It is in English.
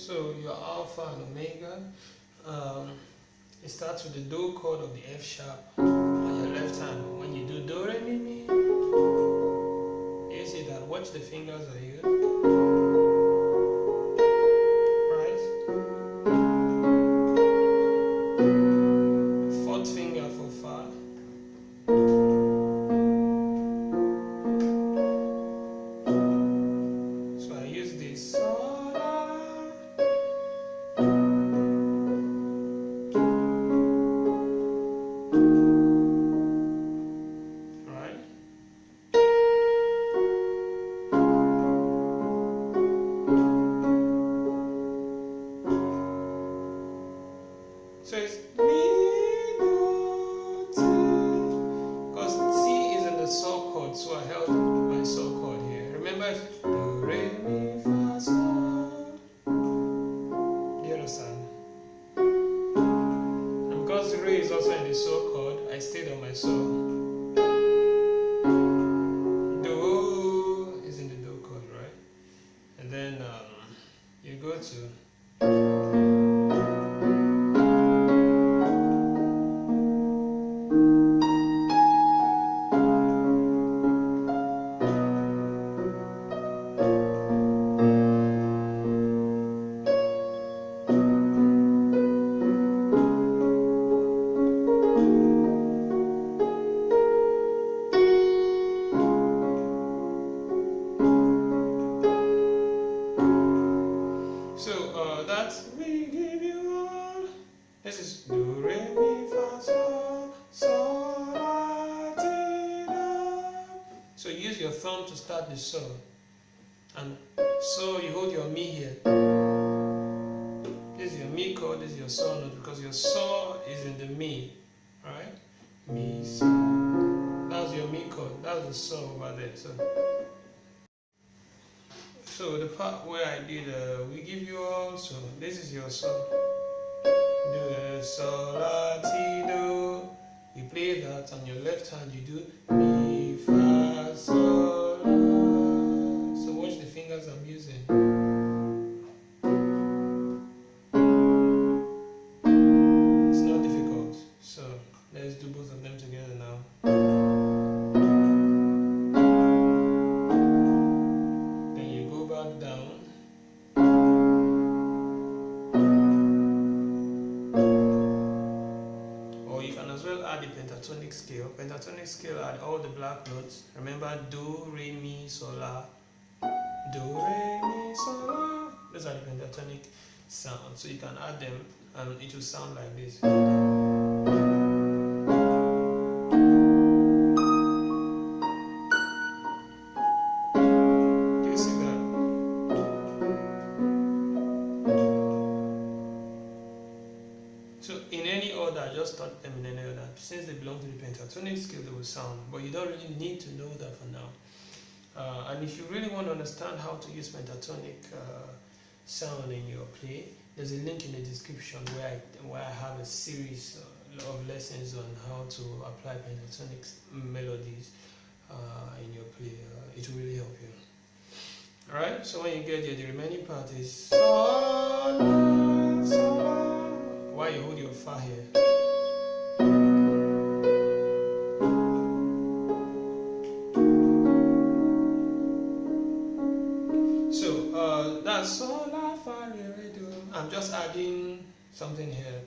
So your alpha and omega. It starts with the do chord of the F sharp on your left hand. When you do do re mi mi, you see that. Watch the fingers are here. Right? Fourth finger for fa. So I use this. So it's mi, do, ti. Because T is in the sol chord, so I held my sol chord here. Remember, do, re, mi, fa, sol. You understand? And because the re is also in the sol chord, I stayed on my sol. Do is in the do chord, right? And then you go to. That's we give you all. This is do re mi fa sol sol la ti do. So use your thumb to start the sol, and so you hold your mi here. This is your mi chord. This is your sol note because your sol is in the mi, right? Mi sol. That's your mi chord. That's the sol over there. So the part where I did we give you all, so this is your sol. Do sol la ti do. You play that on your left hand, you do mi fa sol la. So watch the fingers I'm using. It's not difficult. So let's do both of them together now. Down. Or you can as well add the pentatonic scale. Pentatonic scale add all the black notes. Remember do, re, mi, sol, la. Do, re, mi, sol, la. Those are the pentatonic sounds. So you can add them and it will sound like this. So in any order, just start them in any order. Since they belong to the pentatonic scale, they will sound. But you don't really need to know that for now. And if you really want to understand how to use pentatonic sound in your play, there's a link in the description where I have a series of lessons on how to apply pentatonic melodies in your play. It will really help you. Alright, so when you get there, the remaining part is sol, la, sol, la. While you hold your fa here. So that's sol, la, fa, re, re, do. I'm just adding something here.